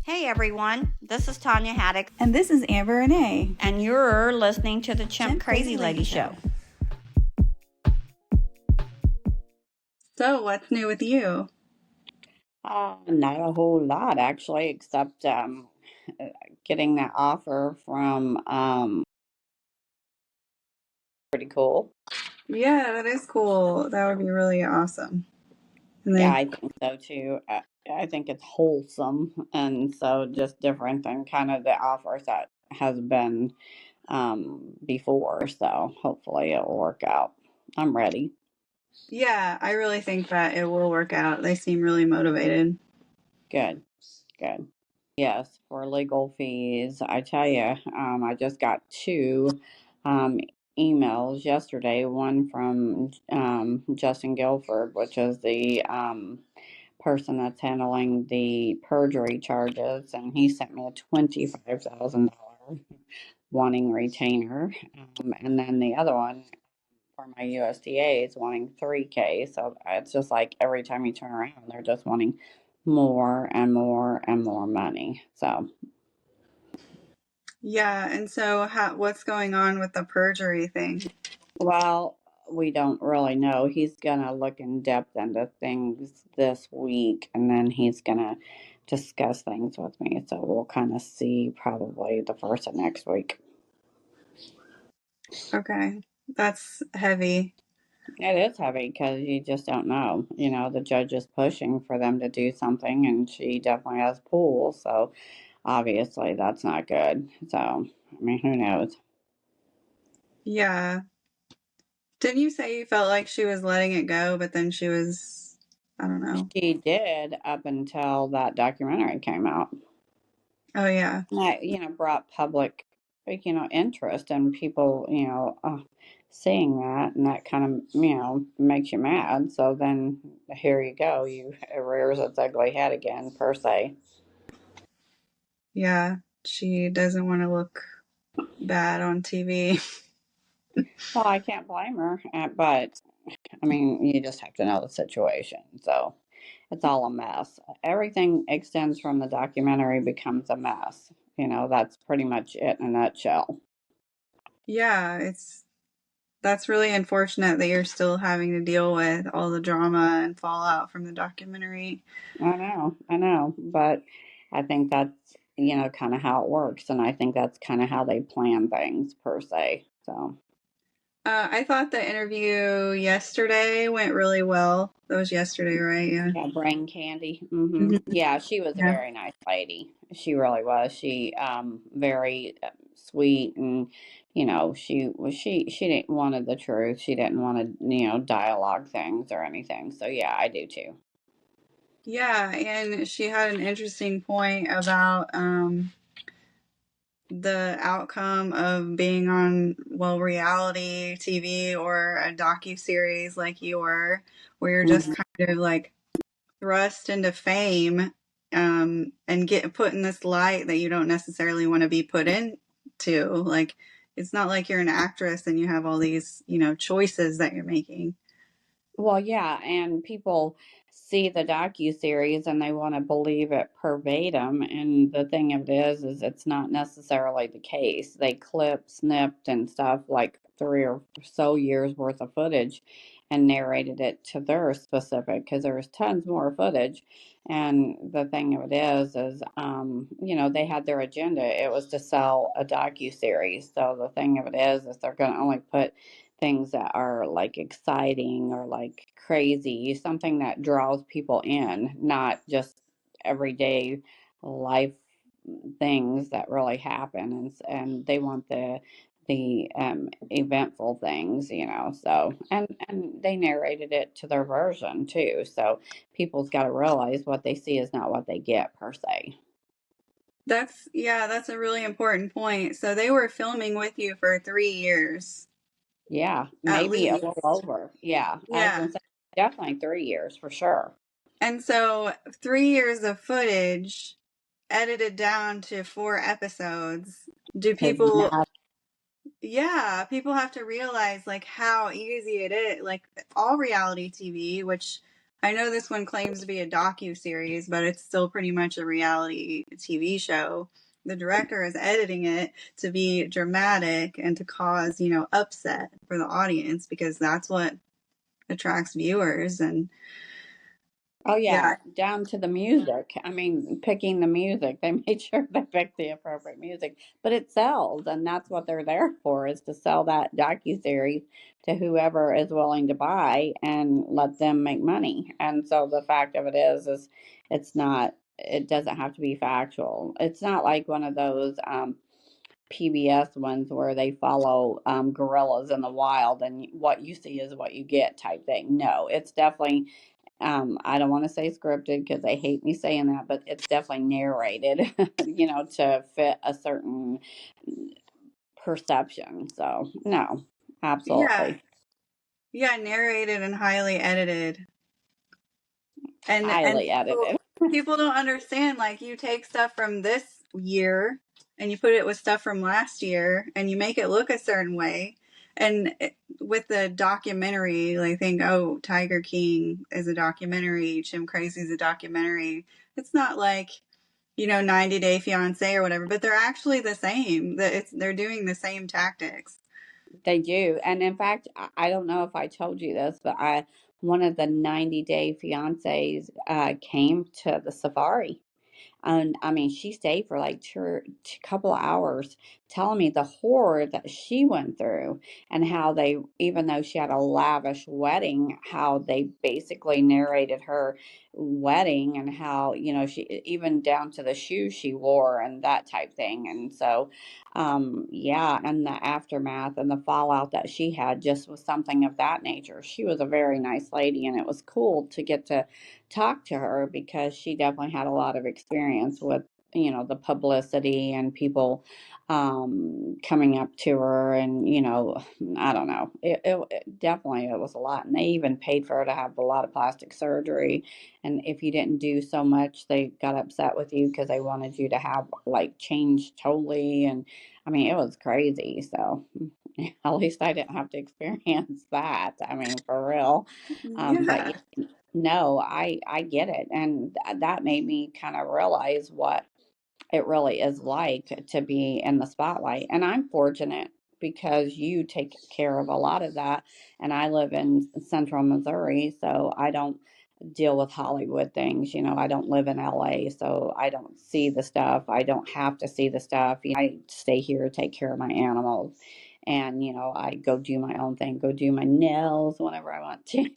Hey everyone, this is Tonia Haddix. And this is Amber Renee. And you're listening to the Chimp Crazy Lady Show. So, what's new with you? Not a whole lot, actually, except getting that offer from pretty cool. Yeah, that is cool. That would be really awesome. Yeah, I think so too. I think it's wholesome, and so just different than kind of the offers that has been before. So hopefully it'll work out. I'm ready. Yeah, I really think that it will work out. They seem really motivated. Good. Yes, for legal fees. I tell you, I just got two emails yesterday. One from Justin Guilford, which is the person that's handling the perjury charges, and he sent me a $25,000 wanting retainer, and then the other one for my USDA is wanting 3K. So it's just like every time you turn around, they're just wanting more and more and more money. So Yeah, and so what's going on with the perjury thing? well, we don't really know. He's gonna look in depth into things this week, and then he's gonna discuss things with me. So we'll kind of see probably the first of next week. Okay, that's heavy. It is heavy because you just don't know. You know, the judge is pushing for them to do something, and she definitely has pull. So obviously, that's not good. So, I mean, who knows? Yeah. Didn't you say you felt like she was letting it go, but then she was, I don't know. She did up until that documentary came out. Oh, yeah. That, brought public, interest and people, seeing that, and that kind of, makes you mad. So then here you go. It rears its ugly head again, per se. Yeah, she doesn't want to look bad on TV. Well, I can't blame her, but I mean, you just have to know the situation. So it's all a mess. Everything extends from the documentary becomes a mess. That's pretty much it in a nutshell. Yeah, that's really unfortunate that you're still having to deal with all the drama and fallout from the documentary. I know, but I think that's, kind of how it works. And I think that's kind of how they plan things, per se. So, I thought the interview yesterday went really well. That was yesterday, right? Yeah. yeah, brain candy. Mhm. Yeah, she was a Yeah. very nice lady. She really was. She very sweet, and she didn't wanted the truth. She didn't want to dialogue things or anything. So yeah, I do too. Yeah, and she had an interesting point about the outcome of being on, well, reality TV or a docu-series like you were, where you're just Mhm. kind of like thrust into fame, and get put in this light that you don't necessarily want to be put into. Like, it's not like you're an actress and you have all these, choices that you're making. Well, yeah, and people see the docu-series and they want to believe it verbatim, and the thing of it is it's not necessarily the case. They snipped and stuff like 3 or so years worth of footage and narrated it to their specific, because there's tons more footage. And the thing of it is they had their agenda. It was to sell a docu-series. So the thing of it is they're going to only put things that are like exciting or like crazy, something that draws people in, not just everyday life things that really happen. And they want the eventful things, so and they narrated it to their version too. So people's got to realize what they see is not what they get, per se. That's a really important point. So they were filming with you for 3 years Yeah, at maybe a least. little over. Yeah, I was Yeah. gonna say definitely 3 years for sure. And so 3 years of footage edited down to 4 episodes. Do Is people, not. yeah, people have to realize like how easy it is. Like all reality TV, which I know this one claims to be a docu-series, but it's still pretty much a reality TV show. The director is editing it to be dramatic and to cause, upset for the audience, because that's what attracts viewers. And Oh yeah, yeah, down to the music. I mean, picking the music. They made sure they picked the appropriate music, but it sells, and that's what they're there for, is to sell that docuseries to whoever is willing to buy and let them make money. And so the fact of it is it's not. It doesn't have to be factual. It's not like one of those PBS ones where they follow gorillas in the wild and what you see is what you get type thing. No, it's definitely I don't want to say scripted because they hate me saying that, but it's definitely narrated, to fit a certain perception. So, no, yeah, absolutely. yeah, narrated and highly edited. And Highly edited. people don't understand, like, you take stuff from this year and you put it with stuff from last year and you make it look a certain way. And with the documentary, like, think, oh, Tiger King is a documentary, Chimp Crazy is a documentary. It's not like, 90 Day Fiance or whatever, but they're actually the same. They're doing the same tactics. They do. And in fact, I don't know if I told you this, but one of the 90-day fiancés came to the safari. And I mean, she stayed for like couple of hours telling me the horror that she went through and how they, even though she had a lavish wedding, how they basically narrated her wedding and how, she, even down to the shoes she wore and that type thing. And so, yeah, and the aftermath and the fallout that she had just was something of that nature. She was a very nice lady, and it was cool to get to talk to her because she definitely had a lot of experience with the publicity and people coming up to her, and I don't know, it definitely, it was a lot, and they even paid for her to have a lot of plastic surgery, and if you didn't do so much they got upset with you because they wanted you to have like change totally. And I mean, it was crazy. So at least I didn't have to experience that. I mean, for real. But Yeah. yeah, no, I get it, and that made me kind of realize what it really is like to be in the spotlight. And I'm fortunate because you take care of a lot of that, and I live in central Missouri, so I don't deal with Hollywood things. I don't live in LA, so I don't see the stuff. I don't have to see the stuff. I stay here, take care of my animals. And, I go do my own thing, go do my nails whenever I want to,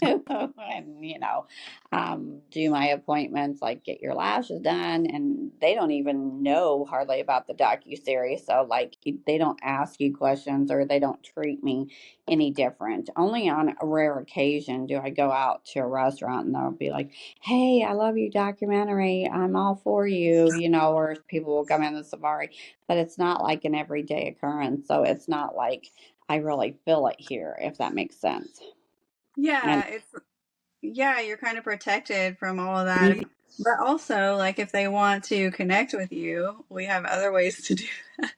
and, do my appointments, like get your lashes done. And they don't even know hardly about the docu-series. So, like, they don't ask you questions or they don't treat me any different. Only on a rare occasion do I go out to a restaurant and they'll be like, "Hey, I love you documentary. I'm all for you," or people will come in the safari, but it's not like an everyday occurrence. So it's not like I really feel it here, if that makes sense. And Yeah, you're kind of protected from all of that. But also, like, if they want to connect with you, we have other ways to do that.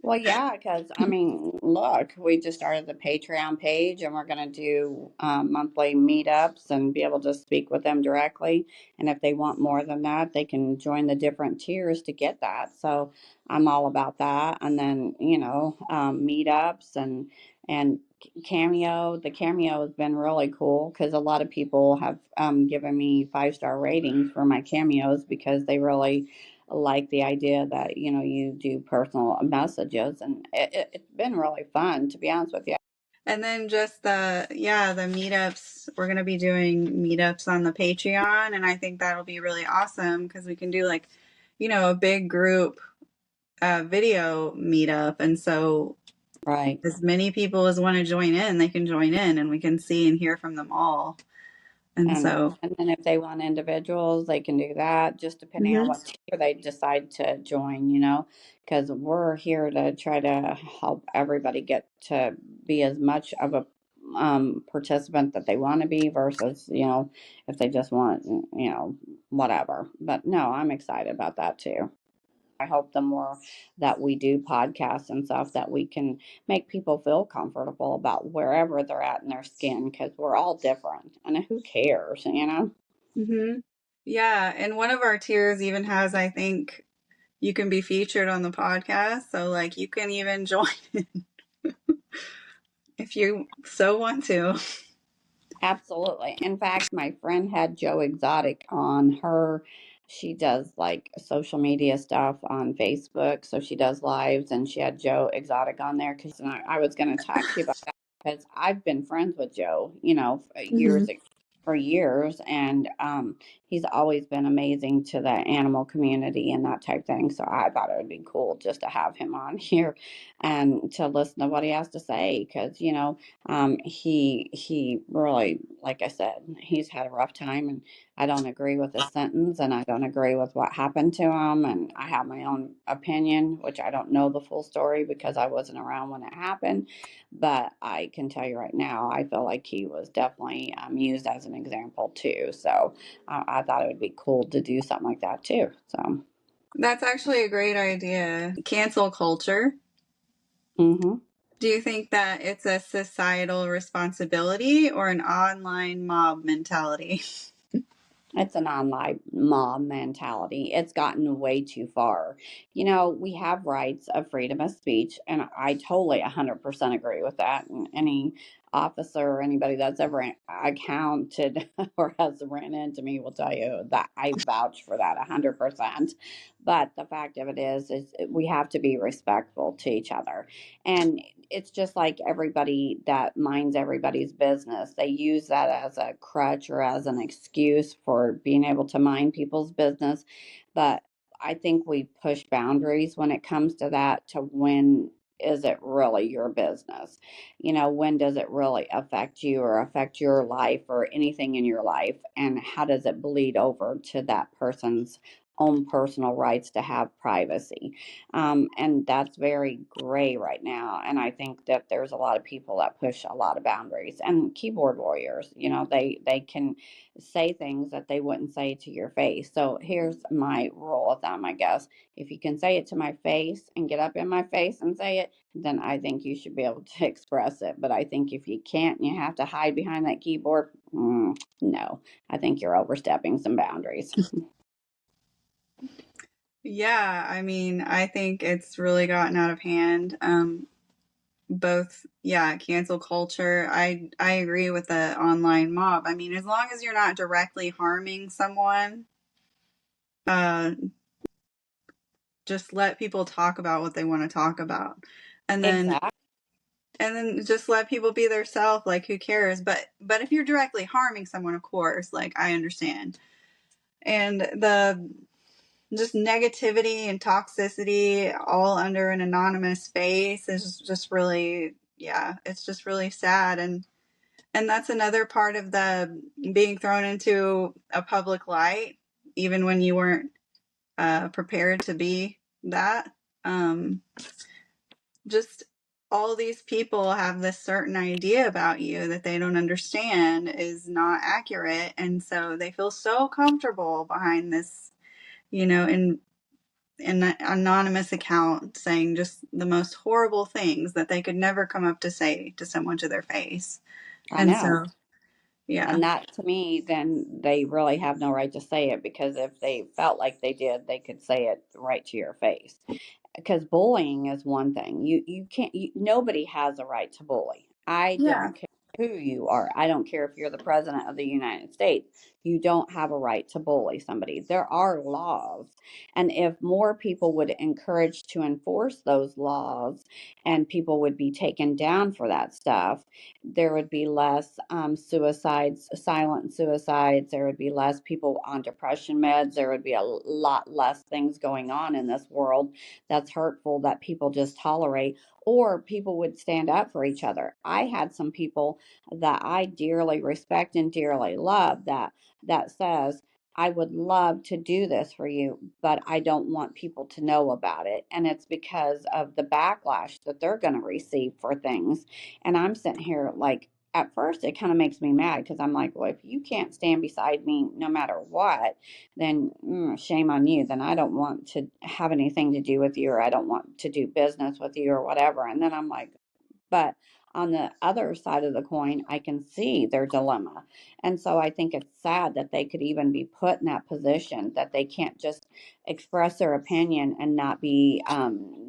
well, yeah, because I mean, look, we just started the Patreon page and we're going to do monthly meetups and be able to speak with them directly. And if they want more than that, they can join the different tiers to get that. So I'm all about that. And then, meetups and Cameo. The Cameo has been really cool because a lot of people have given me 5-star ratings for my cameos because they really like the idea that you do personal messages, and it's been really fun, to be honest with you. And then just the meetups. We're going to be doing meetups on the Patreon. And I think that'll be really awesome because we can do, like, a big group video meetup. And so Right. as many people as want to join in, they can join in and we can see and hear from them all. And and so, and then if they want individuals, they can do that, just depending on mhm. what tier they decide to join, because we're here to try to help everybody get to be as much of a participant that they want to be versus if they just want whatever. But no, I'm excited about that too. I hope the more that we do podcasts and stuff, that we can make people feel comfortable about wherever they're at in their skin, because we're all different, and who cares? Mm-hmm. Yeah, and one of our tiers even has, I think, you can be featured on the podcast, so like you can even join if you so want to. Absolutely. In fact, my friend had Joe Exotic on her. She does like social media stuff on Facebook. So she does lives and she had Joe Exotic on there because I was going to talk to you about that because I've been friends with Joe, for Mm-hmm. years. And he's always been amazing to the animal community and that type thing. So I thought it would be cool just to have him on here and to listen to what he has to say because, he really, like I said, he's had a rough time, and I don't agree with his sentence, and I don't agree with what happened to him, and I have my own opinion, which I don't know the full story because I wasn't around when it happened, but I can tell you right now, I feel like he was definitely used as an example too. So I thought it would be cool to do something like that too. So. That's actually a great idea. Cancel culture. Mhm. Do you think that it's a societal responsibility or an online mob mentality? It's an online mob mentality. It's gotten way too far. We have rights of freedom of speech, and I totally 100% agree with that. And any officer or anybody that's ever accounted or has ran into me will tell you that I vouch for that 100%. But the fact of it is we have to be respectful to each other. And it's just like everybody that minds everybody's business. They use that as a crutch or as an excuse for being able to mind people's business. But I think we push boundaries when it comes to that, to when is it really your business? When does it really affect you or affect your life or anything in your life? And how does it bleed over to that person's own personal rights to have privacy? And that's very gray right now. And I think that there's a lot of people that push a lot of boundaries. And keyboard warriors, they can say things that they wouldn't say to your face. So here's my rule of thumb, I guess. If you can say it to my face and get up in my face and say it, then I think you should be able to express it. But I think if you can't and you have to hide behind that keyboard, no, I think you're overstepping some boundaries. Yeah, I mean, I think it's really gotten out of hand. Both, yeah, cancel culture. I agree with the online mob. I mean, as long as you're not directly harming someone, uh, just let people talk about what they want to talk about, and then Exactly. just let people be their self. Like, who cares? But if you're directly harming someone, of course, like I understand. And the just negativity and toxicity all under an anonymous space is just really, yeah, it's just really sad. And that's another part of the being thrown into a public light, even when you weren't prepared to be that. um, just all these people have this certain idea about you that they don't understand is not accurate, and so they feel so comfortable behind this, in an anonymous account, saying just the most horrible things that they could never come up to say to someone to their face. I And know. so, yeah. And that to me, then they really have no right to say it, because if they felt like they did, they could say it right to your face. Because bullying is one thing. You can't. Nobody has a right to bully. I Yeah. don't care who you are. I don't care if you're the president of the United States. You don't have a right to bully somebody. There are laws, and if more people would encourage to enforce those laws, and people would be taken down for that stuff, there would be less suicides, silent suicides. There would be less people on depression meds. There would be a lot less things going on in this world that's hurtful that people just tolerate, or people would stand up for each other. I had some people that I dearly respect and dearly love that says, I would love to do this for you, but I don't want people to know about it. And it's because of the backlash that they're going to receive for things. And I'm sitting here like, at first it kind of makes me mad because I'm like, well, if you can't stand beside me no matter what, then shame on you. Then I don't want to have anything to do with you, or I don't want to do business with you, or whatever. And then I'm like, But on the other side of the coin, I can see their dilemma. And so I think it's sad that they could even be put in that position, that they can't just express their opinion and not be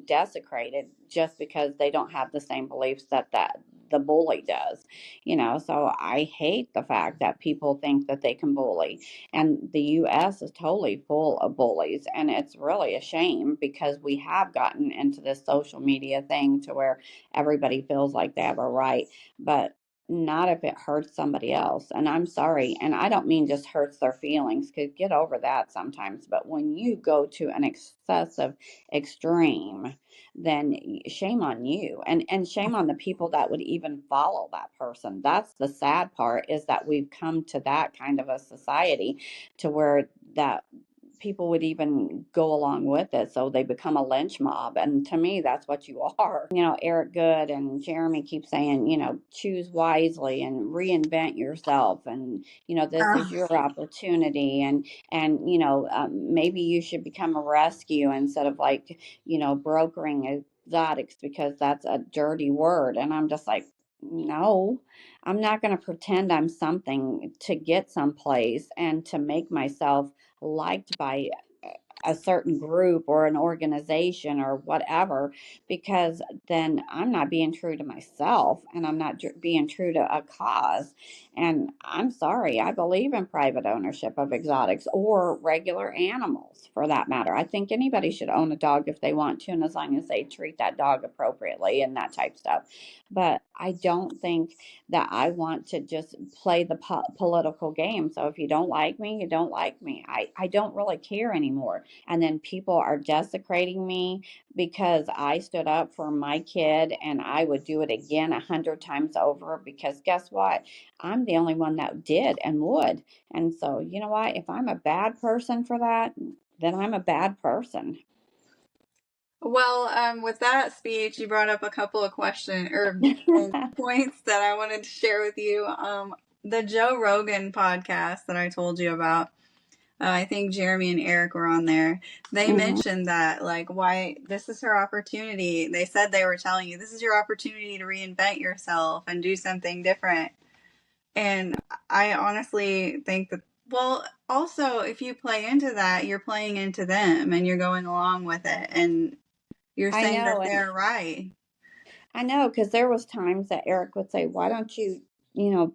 desecrated just because they don't have the same beliefs that the bully does. So I hate the fact that people think that they can bully. And the US is totally full of bullies. And it's really a shame because we have gotten into this social media thing to where everybody feels like they have a right, but not if it hurts somebody else. And I'm sorry. And I don't mean just hurts their feelings, because get over that sometimes. But when you go to an excessive extreme, then shame on you, and shame on the people that would even follow that person. That's the sad part, is that we've come to that kind of a society to where that people would even go along with it. So they become a lynch mob. And to me, that's what you are. Eric Good and Jeremy keep saying, choose wisely and reinvent yourself. And, this is your opportunity. And maybe you should become a rescue instead of like, brokering exotics, because that's a dirty word. And I'm just like, no, I'm not going to pretend I'm something to get someplace and to make myself liked by a certain group or an organization or whatever, because then I'm not being true to myself, and I'm not being true to a cause. And I'm sorry, I believe in private ownership of exotics or regular animals for that matter. I think anybody should own a dog if they want to, and as long as they treat that dog appropriately and that type stuff. But I don't think that I want to just play the political game. So if you don't like me, you don't like me. I don't really care anymore. And then people are desecrating me because I stood up for my kid, and I would do it again 100 times over, because guess what? I'm the only one that did and would. And so, you know what? If I'm a bad person for that, then I'm a bad person. Well, with that speech, you brought up a couple of questions or points that I wanted to share with you. The Joe Rogan podcast that I told you about, I think Jeremy and Eric were on there. They Mhm. mentioned that, like, why this is her opportunity. They said they were telling you this is your opportunity to reinvent yourself and do something different. And I honestly think that, well, also, if you play into that, you're playing into them and you're going along with it. And you're I saying that know, and they're right. I know, because there was times that Eric would say, "Why don't you,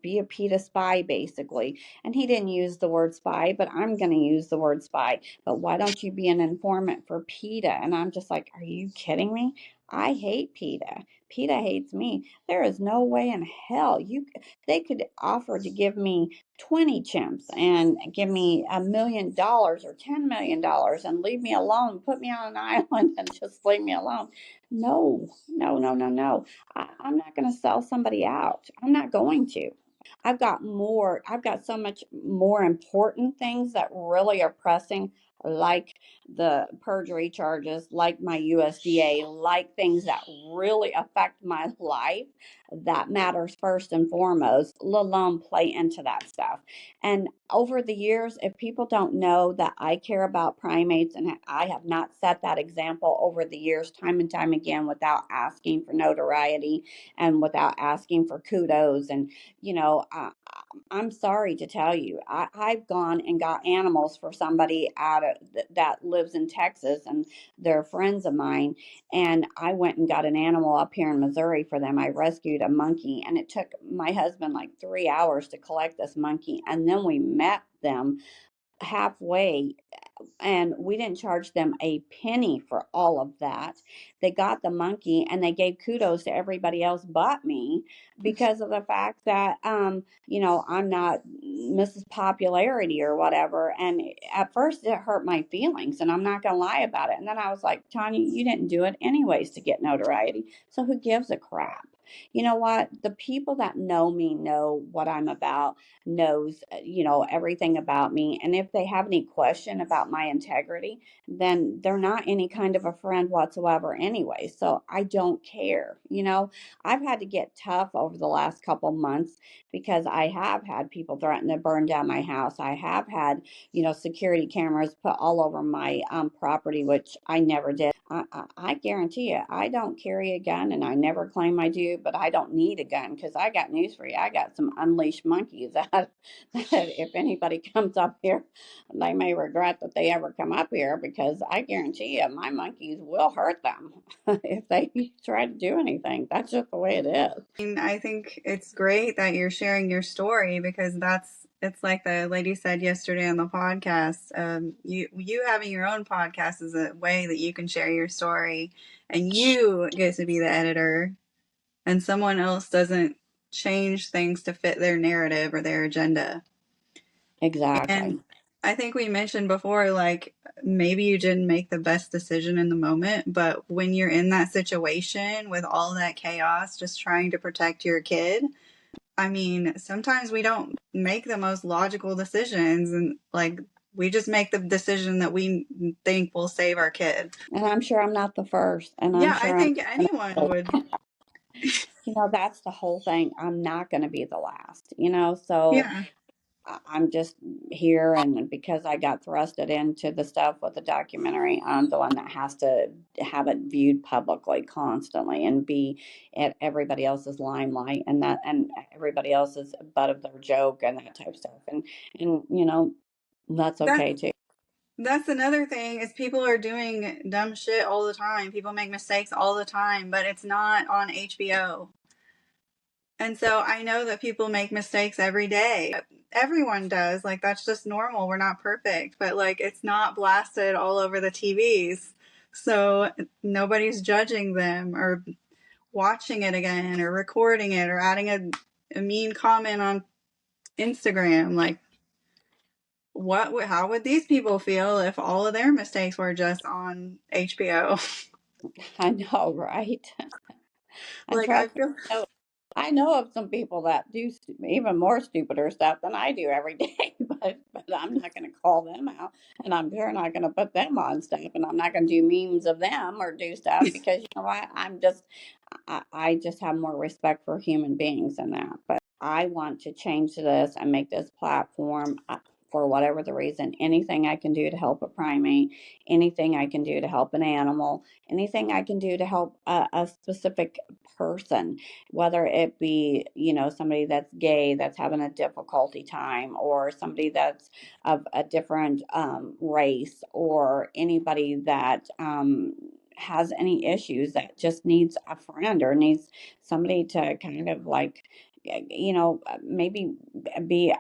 be a PETA spy, basically?" And he didn't use the word spy, but I'm going to use the word spy. But why don't you be an informant for PETA? And I'm just like, are you kidding me? I hate PETA. PETA hates me. There is no way in hell they could offer to give me 20 chimps and give me $1 million or $10 million and leave me alone, put me on an island and just leave me alone. No, no, no, no, no. I'm not going to sell somebody out. I'm not going to. I've got so much more important things that really are pressing, like the perjury charges, like my USDA, like things that really affect my life, that matters first and foremost, let alone play into that stuff. And over the years, if people don't know that I care about primates, and I have not set that example over the years, time and time again, without asking for notoriety and without asking for kudos, and I'm sorry to tell you, I've gone and got animals for somebody that lives in Texas, and they're friends of mine. And I went and got an animal up here in Missouri for them. I rescued a monkey, and it took my husband like 3 hours to collect this monkey. And then we met them halfway, and we didn't charge them a penny for all of that. They got the monkey, and they gave kudos to everybody else but me, because of the fact that I'm not Mrs. Popularity or whatever. And at first it hurt my feelings, and I'm not gonna lie about it. And then I was like, Tanya, you didn't do it anyways to get notoriety, so who gives a crap? You know what? The people that know me know what I'm about, knows everything about me. And if they have any question about my integrity, then they're not any kind of a friend whatsoever anyway. So I don't care. I've had to get tough over the last couple months, because I have had people threaten to burn down my house. I have had security cameras put all over my property, which I never did. I guarantee you, I don't carry a gun, and I never claim I do. do, but I don't need a gun because I got news for you. I got some unleashed monkeys that if anybody comes up here, they may regret that they ever come up here because I guarantee you my monkeys will hurt them if they try to do anything. That's just the way it is. I think it's great that you're sharing your story because it's like the lady said yesterday on the podcast. You having your own podcast is a way that you can share your story, and you get to be the editor, and someone else doesn't change things to fit their narrative or their agenda. And Exactly. I think we mentioned before, like, maybe you didn't make the best decision in the moment, but when you're in that situation with all that chaos, just trying to protect your kid, I mean, sometimes we don't make the most logical decisions, and like, we just make the decision that we think will save our kid. And I'm sure I'm not the first, and I'm Yeah, I sure I'm think anyone would. that's the whole thing. I'm not going to be the last, so Yeah. I'm just here, and because I got thrusted into the stuff with the documentary, I'm the one that has to have it viewed publicly constantly and be at everybody else's limelight and everybody else's butt of their joke and that type of stuff. And that's That's okay too. That's another thing is people are doing dumb shit all the time. People make mistakes all the time, but it's not on HBO. And so I know that people make mistakes every day. Everyone does. Like, that's just normal. We're not perfect, but like, it's not blasted all over the TVs. So nobody's judging them or watching it again or recording it or adding a mean comment on Instagram. Like, how would these people feel if all of their mistakes were just on HBO? I know, right? And Like, I trust me, feel I know of some people that do even more stupider stuff than I do every day, but I'm not going to call them out, and I'm sure not going to put them on stuff, and I'm not going to do memes of them or do stuff because you know what? I just have more respect for human beings than that. But I want to change this and make this platform. For whatever the reason, anything I can do to help a primate, anything I can do to help an animal, anything I can do to help a specific person, whether it be somebody that's gay that's having a difficulty time, or somebody that's of a different race, or anybody that has any issues that just needs a friend or needs somebody to kind of like maybe be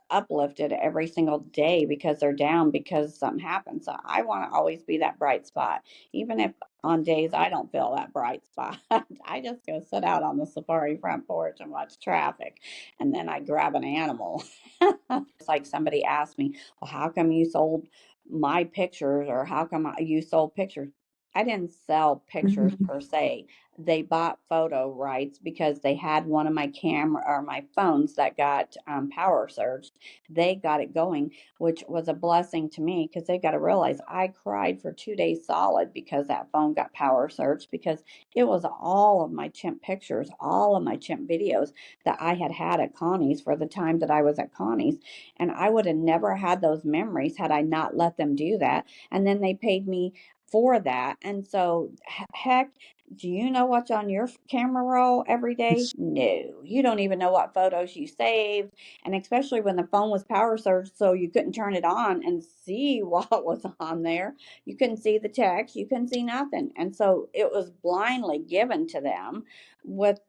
uplifted every single day because they're down because something happened. So I want to always be that bright spot, even if on days I don't feel that bright spot. I just go sit out on the safari front porch and watch traffic, and then I grab an animal. It's like somebody asked me, well, how come you sold my pictures, or how come you sold pictures? I didn't sell pictures per se. They bought photo rights because they had one of my camera or my phones that got power surged. They got it going, which was a blessing to me because they got to realize I cried for 2 days solid because that phone got power surged, because it was all of my chimp pictures, all of my chimp videos that I had at Connie's for the time that I was at Connie's. And I would have never had those memories had I not let them do that. And then they paid me for that. And so, heck, do you know what's on your camera roll every day? No, you don't even know what photos you saved. And especially when the phone was power surged, so you couldn't turn it on and see what was on there. You couldn't see the text, you couldn't see nothing. And so it was blindly given to them with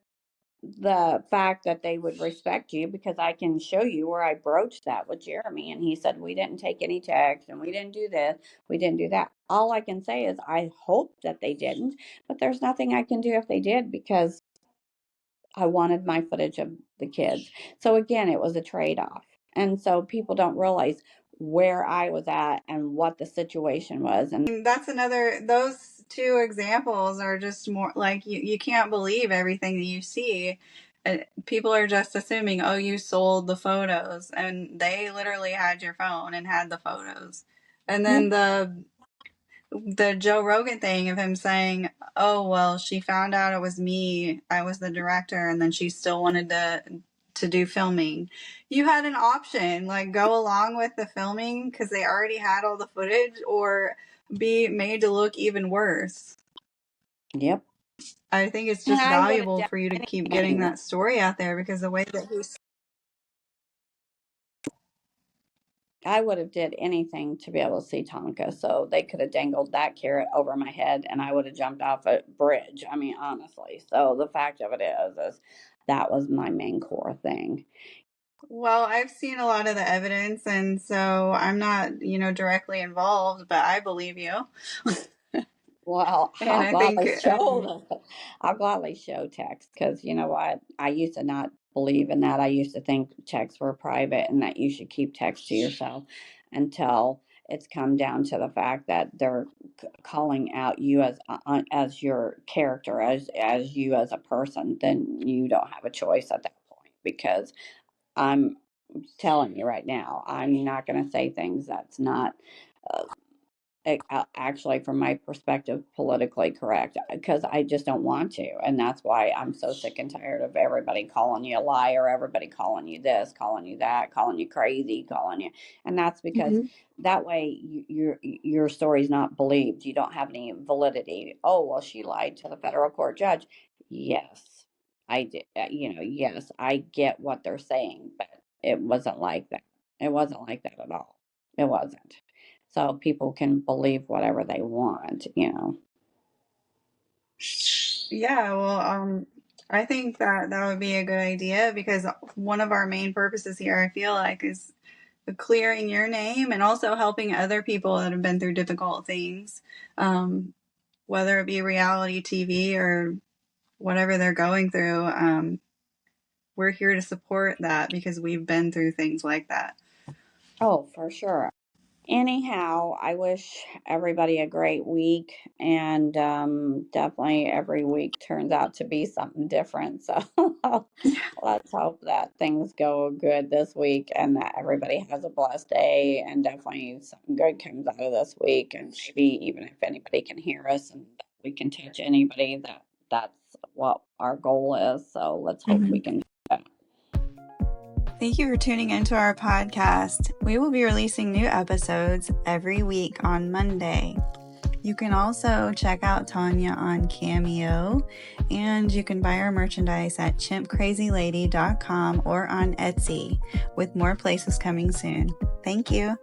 the fact that they would respect you, because I can show you where I broached that with Jeremy, and he said we didn't take any text and we didn't do this, we didn't do that. All I can say is I hope that they didn't, but there's nothing I can do if they did, because I wanted my footage of the kids. So again, it was a trade-off. And so people don't realize where I was at and what the situation was. And that's those two examples are just more like you can't believe everything that you see. People are just assuming, oh, you sold the photos, and they literally had your phone and had the photos. And yeah, then the Joe Rogan thing of him saying, oh, well, she found out it was me, I was the director, and then she still wanted to do filming. You had an option, like go along with the filming because they already had all the footage, or be made to look even worse. yep. I think it's And just I would have valuable done for you to keep getting anything. that story out there, because the way that he's I would have did anything to be able to see Tonka, so they could have dangled that carrot over my head, and I would have jumped off a bridge. I mean, honestly. So the fact of it is that was my main core thing. well, I've seen a lot of the evidence, and so I'm not, directly involved, but I believe you. Well, And I think, I'll gladly show text because you know what? I used to not believe in that. I used to think texts were private and that you should keep text to yourself until it's come down to the fact that they're calling out you as your character, as you as a person. Then you don't have a choice at that point because I'm telling you right now, I'm not going to say things that's not. Uh, actually from my perspective politically correct because I just don't want to, and that's why I'm so sick and tired of everybody calling you a liar, everybody calling you this, calling you that, calling you crazy, calling you, and that's because Mhm. that way your story's not believed, you don't have any validity. Oh well, she lied to the federal court judge. Yes, I did. Yes, I get what they're saying, but it wasn't like that. It wasn't like that at all. It wasn't. So people can believe whatever they want. Yeah, well, I think that that would be a good idea, because one of our main purposes here, I feel like, is clearing your name and also helping other people that have been through difficult things, whether it be reality TV or whatever they're going through. We're here to support that because we've been through things like that. Oh, for sure. Anyhow, I wish everybody a great week, and definitely every week turns out to be something different. So let's hope that things go good this week and that everybody has a blessed day, and definitely something good comes out of this week. And maybe even if anybody can hear us and we can touch anybody, that's what our goal is. So let's hope we Mhm. can do that. Thank you for tuning into our podcast. We will be releasing new episodes every week on Monday. You can also check out Tonia on Cameo, and you can buy our merchandise at chimpcrazylady.com or on Etsy, with more places coming soon. Thank you.